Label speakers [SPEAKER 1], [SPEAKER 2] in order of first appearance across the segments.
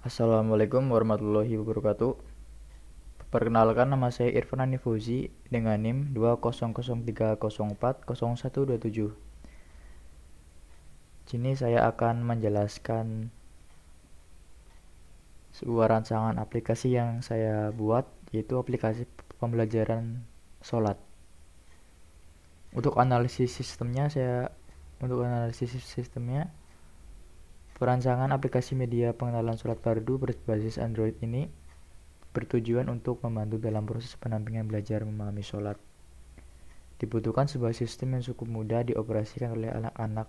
[SPEAKER 1] Assalamualaikum warahmatullahi wabarakatuh. Perkenalkan, nama saya Irfan Anifuzi dengan NIM 20030404127. Sini saya akan menjelaskan sebuah rancangan aplikasi yang saya buat, yaitu aplikasi pembelajaran sholat. Untuk analisis sistemnya, perancangan aplikasi media pengenalan sholat fardu berbasis Android ini bertujuan untuk membantu dalam proses pendampingan belajar memahami sholat. Dibutuhkan sebuah sistem yang cukup mudah dioperasikan oleh anak-anak,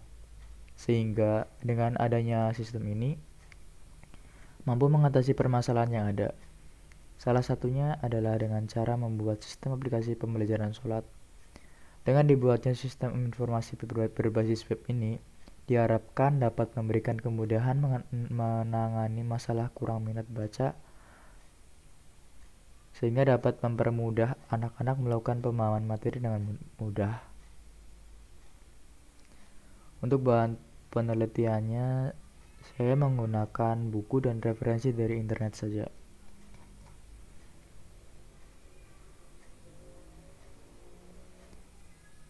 [SPEAKER 1] sehingga dengan adanya sistem ini mampu mengatasi permasalahan yang ada. Salah satunya adalah dengan cara membuat sistem aplikasi pembelajaran sholat. Dengan dibuatnya sistem informasi berbasis web ini, diharapkan dapat memberikan kemudahan menangani masalah kurang minat baca, sehingga dapat mempermudah anak-anak melakukan pemahaman materi dengan mudah. Untuk bahan penelitiannya, saya menggunakan buku dan referensi dari internet saja.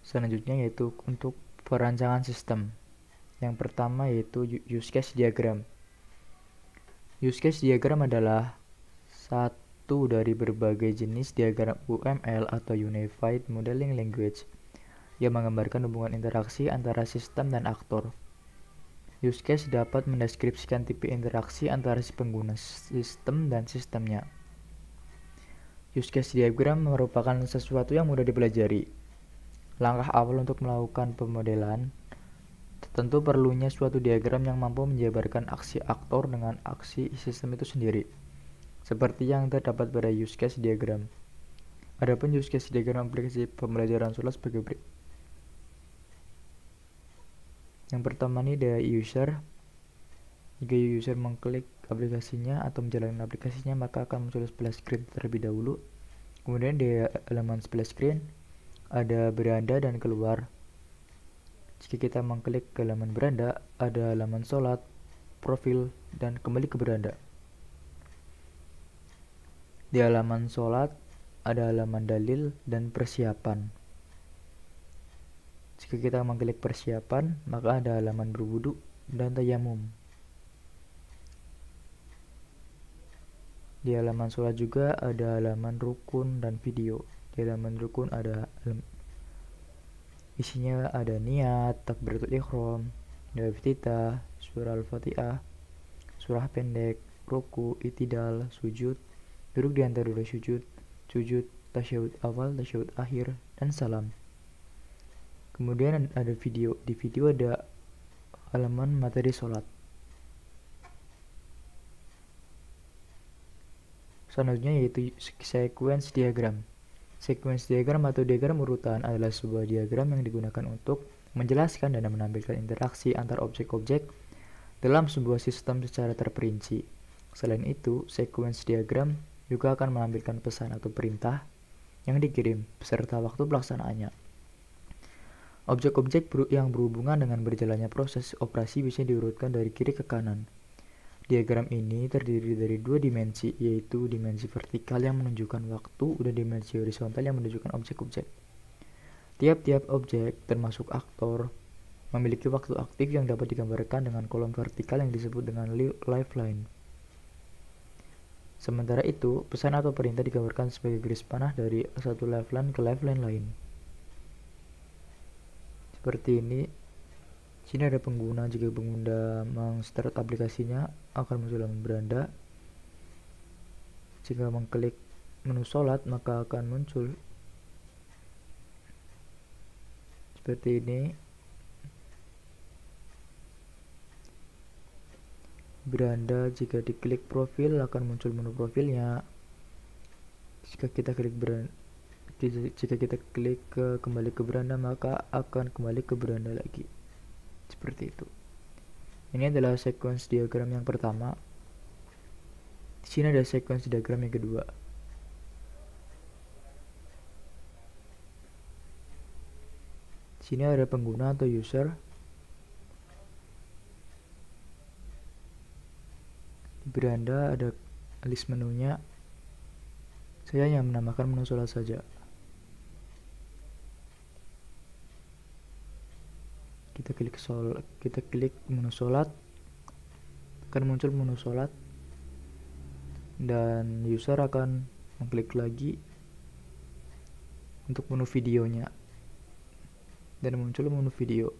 [SPEAKER 1] Selanjutnya yaitu untuk perancangan sistem. Yang pertama yaitu use case diagram. Use case diagram adalah satu dari berbagai jenis diagram UML atau Unified Modeling Language yang menggambarkan hubungan interaksi antara sistem dan aktor. Use case dapat mendeskripsikan tipe interaksi antara si pengguna sistem dan sistemnya. Use case diagram merupakan sesuatu yang mudah dipelajari. Langkah awal untuk melakukan pemodelan tentu perlunya suatu diagram yang mampu menjabarkan aksi aktor dengan aksi sistem itu sendiri, seperti yang terdapat pada use case diagram. Adapun use case diagram aplikasi pembelajaran sholat sebagai berikut. Yang pertama ini ada user. Jika user mengklik aplikasinya atau menjalankan aplikasinya, maka akan muncul splash screen terlebih dahulu. Kemudian di halaman splash screen ada beranda dan keluar. Jika kita mengklik ke halaman beranda, ada halaman sholat, profil, dan kembali ke beranda. Di halaman sholat ada halaman dalil dan persiapan. Jika kita mengklik persiapan, maka ada halaman berwudu dan tayamum. Di halaman sholat juga ada halaman rukun dan video. Di halaman rukun isinya ada niat, takbiratul ihram, doa iftitah, surah al-fatihah, surah pendek, ruku, itidal, sujud, duduk di antara dua sujud, tasyahud awal, tasyahud akhir, dan salam. Kemudian ada video. Di video ada halaman materi sholat. Selanjutnya yaitu sequence diagram. Sequence diagram atau diagram urutan adalah sebuah diagram yang digunakan untuk menjelaskan dan menampilkan interaksi antar objek-objek dalam sebuah sistem secara terperinci. Selain itu, sequence diagram juga akan menampilkan pesan atau perintah yang dikirim beserta waktu pelaksanaannya. Objek-objek yang berhubungan dengan berjalannya proses operasi bisa diurutkan dari kiri ke kanan. Diagram ini terdiri dari dua dimensi, yaitu dimensi vertikal yang menunjukkan waktu dan dimensi horizontal yang menunjukkan objek-objek. Tiap-tiap objek, termasuk aktor, memiliki waktu aktif yang dapat digambarkan dengan kolom vertikal yang disebut dengan lifeline. Sementara itu, pesan atau perintah digambarkan sebagai garis panah dari satu lifeline ke lifeline lain. Seperti ini. Sini ada pengguna. Jika pengguna meng-start aplikasinya, akan muncul halaman beranda. Jika mengklik menu sholat, maka akan muncul seperti ini. Beranda, jika diklik profil akan muncul menu profilnya. Jika kita klik kembali ke beranda, maka akan kembali ke beranda lagi. Seperti itu. Ini adalah sequence diagram yang pertama. Di sini ada sequence diagram yang kedua. Di sini ada pengguna atau user. Di beranda ada list menunya. Saya hanya menambahkan menu sholat saja. Kita klik menu sholat, akan muncul menu sholat, dan user akan mengklik lagi untuk menu videonya, dan muncul menu video.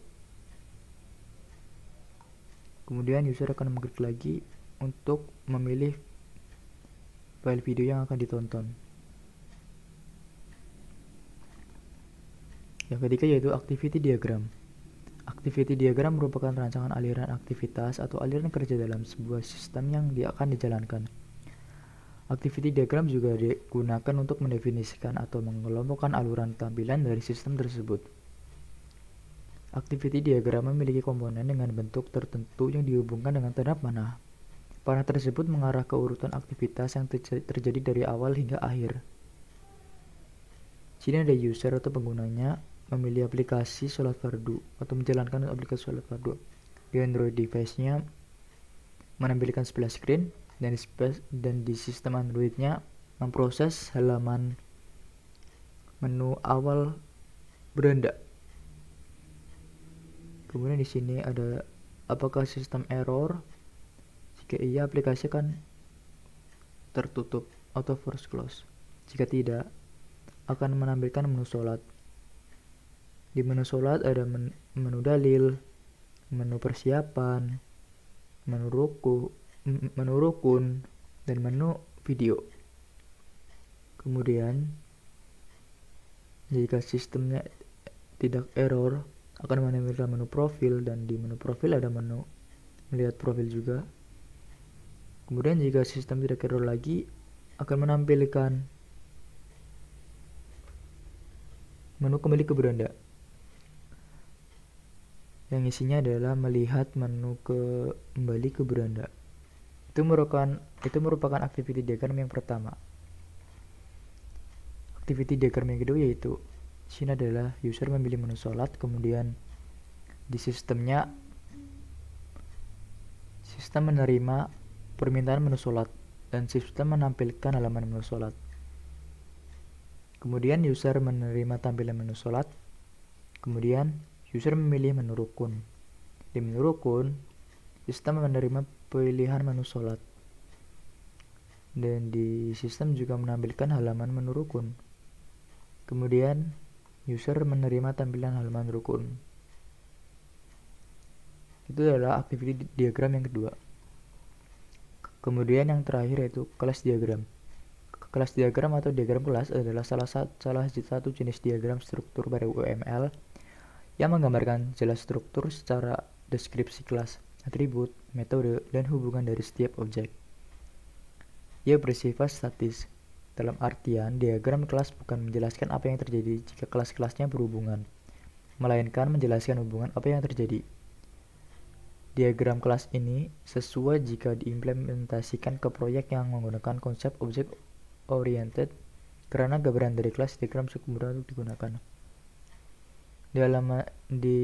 [SPEAKER 1] Kemudian user akan mengklik lagi untuk memilih file video yang akan ditonton. Yang ketiga yaitu activity diagram. Activity diagram merupakan rancangan aliran aktivitas atau aliran kerja dalam sebuah sistem yang akan dijalankan. Activity diagram juga digunakan untuk mendefinisikan atau mengelompokkan aluran tampilan dari sistem tersebut. Activity diagram memiliki komponen dengan bentuk tertentu yang dihubungkan dengan tanda panah. Panah tersebut mengarah ke urutan aktivitas yang terjadi dari awal hingga akhir. Sini ada user atau penggunanya memilih aplikasi sholat fardu atau menjalankan aplikasi sholat fardu. Di Android device-nya menampilkan splash screen, dan di sistem Android-nya memproses halaman menu awal beranda. Kemudian di sini ada apakah sistem error. Jika iya, aplikasi akan tertutup atau force close. Jika tidak, akan menampilkan menu sholat. Di menu sholat ada menu dalil, menu persiapan, menu rukun, dan menu video. Kemudian, jika sistemnya tidak error, akan menampilkan menu profil, dan di menu profil ada menu melihat profil juga. Kemudian jika sistem tidak error lagi, akan menampilkan menu kembali ke beranda, yang isinya adalah melihat menu kembali ke beranda. Itu merupakan activity diagram yang pertama. Activity diagram yang kedua yaitu sini adalah user memilih menu sholat, kemudian di sistem menerima permintaan menu sholat, dan sistem menampilkan halaman menu sholat. Kemudian user menerima tampilan menu sholat, kemudian user memilih menu rukun. Di menu rukun, sistem menerima pilihan menu sholat, dan di sistem juga menampilkan halaman menu rukun. Kemudian user menerima tampilan halaman rukun. Itu adalah activity diagram yang kedua. Kemudian yang terakhir yaitu kelas diagram. Kelas diagram atau diagram kelas adalah salah satu jenis diagram struktur pada UML yang menggambarkan jelas struktur secara deskripsi kelas, atribut, metode, dan hubungan dari setiap objek. Ia bersifat statis. Dalam artian, diagram kelas bukan menjelaskan apa yang terjadi jika kelas-kelasnya berhubungan, melainkan menjelaskan hubungan apa yang terjadi. Diagram kelas ini sesuai jika diimplementasikan ke proyek yang menggunakan konsep object oriented, karena gambaran dari kelas diagram cukup mudah untuk digunakan. Di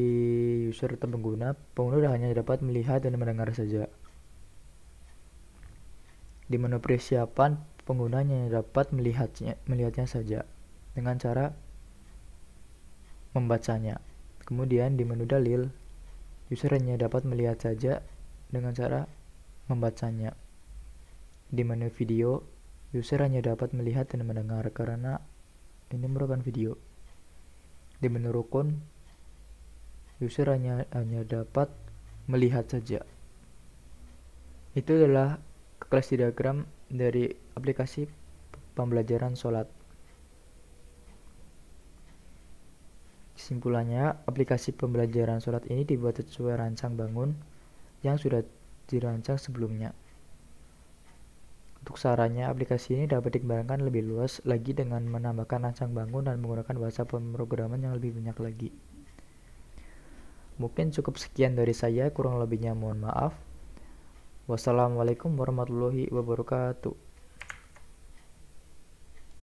[SPEAKER 1] user atau pengguna hanya dapat melihat dan mendengar saja. Di menu persiapan, pengguna hanya dapat melihatnya saja dengan cara membacanya. Kemudian di menu dalil, user hanya dapat melihat saja dengan cara membacanya. Di menu video, user hanya dapat melihat dan mendengar karena ini merupakan video. Di menu rukun, user hanya dapat melihat saja. Itu adalah kelas diagram dari aplikasi pembelajaran sholat. Kesimpulannya, aplikasi pembelajaran sholat ini dibuat sesuai rancang bangun yang sudah dirancang sebelumnya. Untuk sarannya, aplikasi ini dapat dikembangkan lebih luas lagi dengan menambahkan rancang bangun dan menggunakan bahasa pemrograman yang lebih banyak lagi. Mungkin cukup sekian dari saya, kurang lebihnya mohon maaf. Wassalamualaikum warahmatullahi wabarakatuh.